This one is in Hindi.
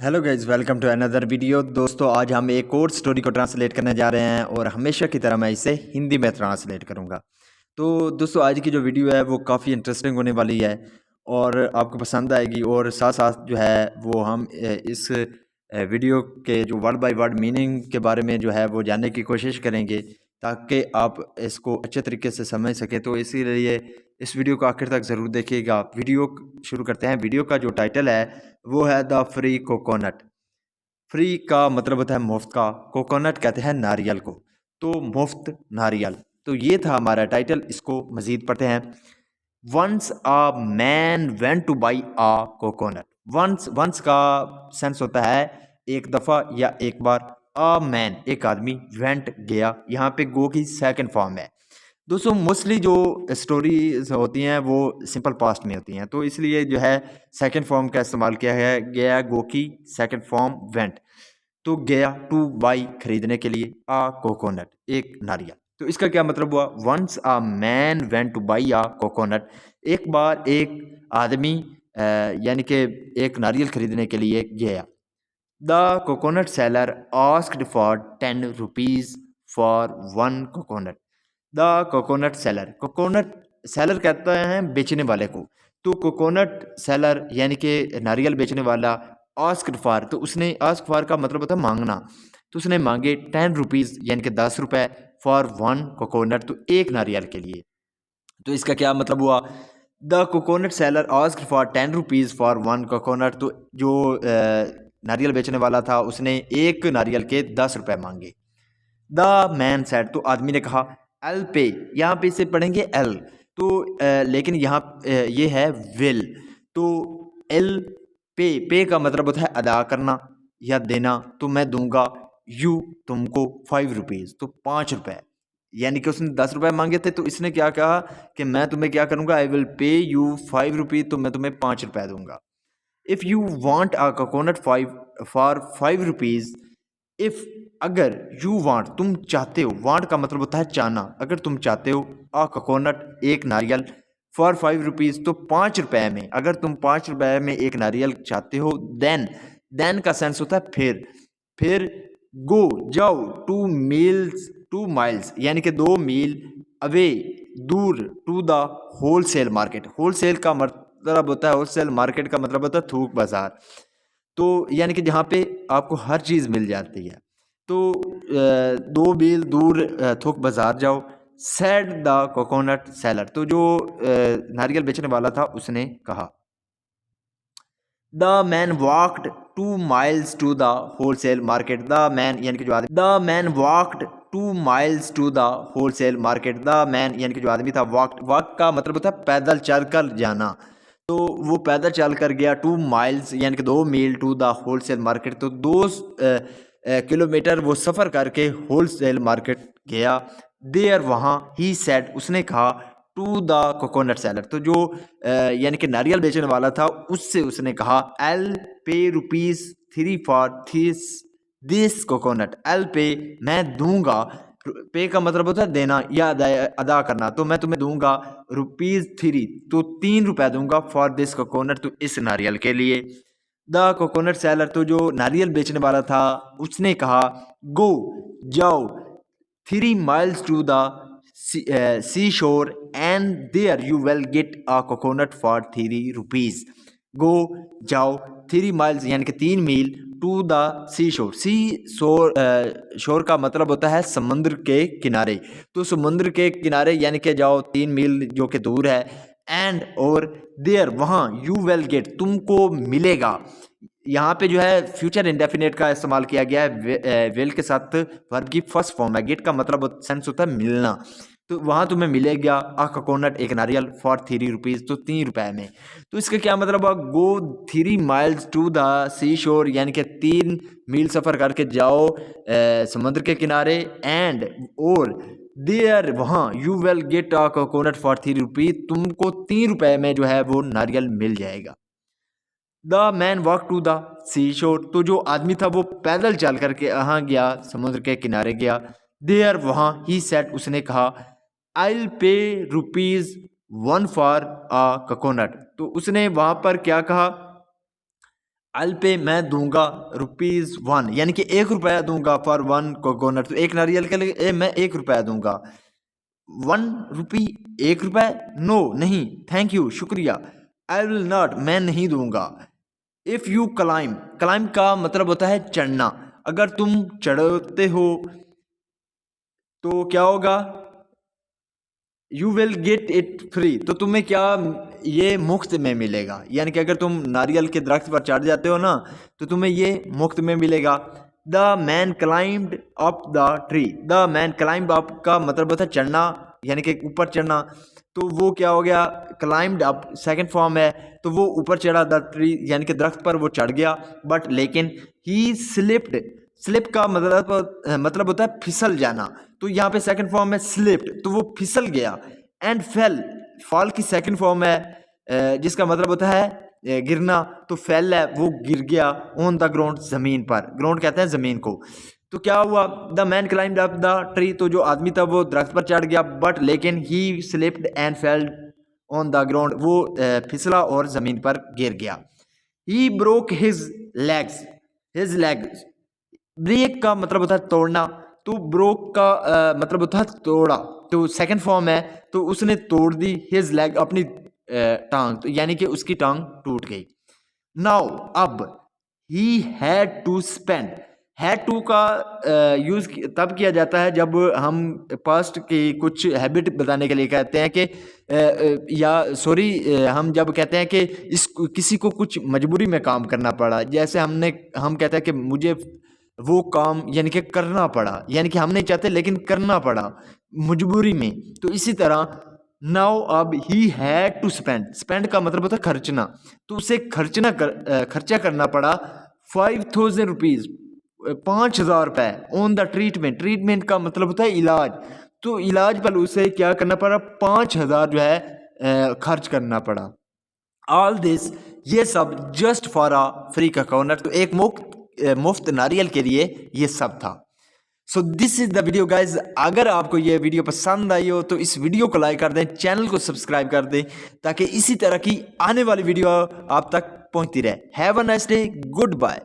Hello guys, welcome to another video. दोस्तों, आज हम एक और स्टोरी को ट्रांसलेट करने जा रहे हैं और हमेशा की तरह मैं इसे हिंदी में ट्रांसलेट करूंगा। तो दोस्तों, आज की जो वीडियो है वो काफ़ी इंटरेस्टिंग होने वाली है और आपको पसंद आएगी। और साथ साथ जो है वो हम इस वीडियो के जो वर्ड बाय वर्ड मीनिंग के बारे में जो है वो जानने की कोशिश करेंगे ताकि आप इसको अच्छे तरीके से समझ सकें। तो इसीलिए इस वीडियो को आखिर तक ज़रूर देखिएगा। वीडियो शुरू करते हैं। वीडियो का जो टाइटल है वो है द फ्री कोकोनट। फ्री का मतलब होता है मुफ्त का, कोकोनट कहते हैं नारियल को, तो मुफ्त नारियल। तो ये था हमारा टाइटल। इसको मजीद पढ़ते हैं। Once a man went to buy a coconut. Once का सेंस होता है एक दफ़ा या एक बार। अ मैन एक आदमी, वेंट गया, यहाँ पे गो की सेकंड फॉर्म है। दोस्तों, मोस्टली जो स्टोरीज होती हैं वो सिंपल पास्ट में होती हैं, तो इसलिए जो है सेकंड फॉर्म का इस्तेमाल किया है। गया गो की सेकंड फॉर्म वेंट। तो गया टू बाई खरीदने के लिए, आ कोकोनट एक नारियल। तो इसका क्या मतलब हुआ? Once a man went to buy a coconut. एक बार एक आदमी यानी कि एक नारियल खरीदने के लिए गया। The coconut seller asked for 10 rupees for one coconut. The coconut seller कहते हैं बेचने वाले को। तो कोकोनट सेलर यानी कि नारियल बेचने वाला आस्क्ड फॉर, तो उसने आस्क फॉर का मतलब होता है मांगना। तो उसने मांगे 10 रुपीज़ यानी कि 10 रुपए फॉर वन कोकोनट, तो एक नारियल के लिए। तो इसका क्या मतलब हुआ? The coconut seller asked for 10 rupees for one coconut. तो जो नारियल बेचने वाला था उसने एक नारियल के 10 रुपए मांगे। द मैन सेड, तो आदमी ने कहा, एल पे। यहाँ पे इसे पढ़ेंगे एल। तो लेकिन यहाँ ये है विल। तो एल पे का मतलब होता है अदा करना या देना। तो मैं दूंगा यू तुमको 5 रुपीज़, तो 5 रुपए। यानी कि उसने 10 रुपए मांगे थे, तो इसने क्या कहा कि मैं तुम्हें क्या करूंगा, I will pay you 5 rupees, तो मैं तुम्हें 5 रुपए दूंगा। If you want a coconut 5 if अगर यू वांट तुम चाहते हो, वांट का मतलब होता है चाहना। अगर तुम चाहते हो अ कोकोनट एक नारियल फॉर 5 रुपीज़, तो 5 रुपए में, अगर तुम 5 रुपए में एक नारियल चाहते हो, देन का सेंस होता है फिर गो जाओ 2 माइल्स यानी कि 2 मील अवे दूर, to the wholesale market. Wholesale का मतलब होता है, होलसेल मार्केट का मतलब होता है थोक बाजार। तो यानी कि जहाँ पे आपको हर चीज़ मिल जाती है। तो 2 मील दूर थोक बाजार जाओ। सैड द कोकोनट सेलर, तो जो नारियल बेचने वाला था उसने कहा। The man walked 2 miles to the wholesale market. The man यानी कि जो आदमी, the man walked 2 miles to the wholesale market. The man यानी कि जो आदमी था, वॉक का मतलब होता है पैदल चल कर जाना। तो वो पैदल चल कर गया 2 माइल्स यानी कि 2 मील टू द होलसेल मार्केट। तो 2 किलोमीटर वो सफ़र करके होलसेल मार्केट गया। देयर वहाँ, ही सेड उसने कहा, टू द कोकोनट सेलर, तो जो यानी कि नारियल बेचने वाला था उससे उसने कहा, एल पे rupees 3 for this coconut. L पे मैं दूंगा, पे का मतलब होता है देना या अदा करना। तो मैं तुम्हें दूंगा रुपीज़ 3, तो 3 रुपए दूंगा फॉर दिस कोकोनट, तो इस नारियल के लिए। द कोकोनट सेलर, तो जो नारियल बेचने वाला था उसने कहा, गो जाओ 3 miles to the sea shore and there you will get a coconut for 3 rupees. Go जाओ 3 माइल्स यानी कि 3 मील टू द सी शोर का मतलब होता है समुद्र के किनारे। तो समुद्र के किनारे यानी कि जाओ 3 मील जो कि दूर है। एंड और देयर वहाँ, यू विल गेट तुमको मिलेगा। यहाँ पे जो है फ्यूचर इंडेफिनेट का इस्तेमाल किया गया है विल के साथ। वर्ब की फर्स्ट फॉर्म है। गेट का मतलब सेंस होता है मिलना। तो वहाँ तुम्हें मिलेगा अ कोकोनट एक नारियल फॉर 3 रुपीज़, तो 3 रुपए में। तो इसका क्या मतलब हुआ? गो 3 माइल्स टू द सी शोर यानी कि 3 मील सफ़र करके जाओ समुद्र के किनारे। एंड और देयर वहाँ, you will get a coconut for 3 rupees, तुमको 3 रुपए में जो है वो नारियल मिल जाएगा। The man walk to the sea shore, तो जो आदमी था वो पैदल चल करके यहाँ गया, समुद्र के किनारे गया। देयर वहाँ, ही सेड उसने कहा, आई पे रुपीज़ 1 फॉर अ कोकोनट, तो उसने वहाँ पर क्या कहा? आई पे मैं दूंगा ₹1 यानी कि 1 रुपया दूंगा फॉर 1 कोकोनट। तो एक नारियल के लिए मैं 1 रुपया दूंगा। 1 रुपी 1 रुपया, नो नहीं, थैंक यू शुक्रिया। आई विल नॉट मैं नहीं दूंगा। इफ़ यू क्लाइम, क्लाइम का मतलब होता है चढ़ना। अगर तुम चढ़ते हो तो क्या होगा, you will get it free, तो तुम्हें क्या ये मुफ्त में मिलेगा। यानी कि अगर तुम नारियल के दरख्त पर चढ़ जाते हो ना तो तुम्हें ये मुफ्त में मिलेगा। The man climbed up the tree, the man climb up का मतलब होता है चढ़ना, यानी कि ऊपर चढ़ना। तो वो क्या हो गया, क्लाइंब्ड अप सेकंड फॉर्म है, तो वो ऊपर चढ़ा द ट्री यानी कि दरख्त पर वो चढ़ गया। बट लेकिन ही स्लिप्ड, स्लिप का मतलब होता है फिसल जाना। तो यहाँ पे सेकंड फॉर्म है स्लिप्ड, तो वो फिसल गया। एंड फेल, फॉल की सेकंड फॉर्म है जिसका मतलब होता है गिरना। तो फेल है, वो गिर गया ऑन द ग्राउंड, जमीन पर। ग्राउंड कहते हैं जमीन को। तो क्या हुआ, the man climbed up the tree, तो जो आदमी था वो दरख्त पर चढ़ गया। बट लेकिन he slipped and fell on the ground, वो फिसला और जमीन पर गिर गया। He broke his legs, his legs, break का मतलब होता है तोड़ना। तो ब्रोक का मतलब होता है तोड़ा, तो सेकंड फॉर्म है। तो उसने तोड़ दी हिज लेग, अपनी टांग, तो यानी कि उसकी टांग टूट गई। नाउ अब, he had to spend, had to का यूज तब किया जाता है जब हम पास्ट की कुछ हैबिट बताने के लिए कहते हैं कि या सॉरी हम जब कहते हैं कि इस किसी को कुछ मजबूरी में काम करना पड़ा। जैसे हम कहते हैं कि मुझे वो काम यानी कि करना पड़ा, यानी कि हम नहीं चाहते लेकिन करना पड़ा मजबूरी में। तो इसी तरह नाउ अब he had to spend, spend का मतलब होता है खर्चना। तो उसे खर्चा करना पड़ा 5000 रुपीज़, 5000 रुपये ऑन द ट्रीटमेंट। ट्रीटमेंट का मतलब होता है इलाज। तो इलाज पर उसे क्या करना पड़ा, 5000 जो है खर्च करना पड़ा। ऑल दिस, ये सब just for a free coconut, तो एक मुफ्त नारियल के लिए ये सब था। So this is the video guys. अगर आपको ये वीडियो पसंद आई हो तो इस वीडियो को लाइक कर दें, चैनल को सब्सक्राइब कर दें, ताकि इसी तरह की आने वाली वीडियो आप तक पहुंचती रहे। Have a nice day, good bye.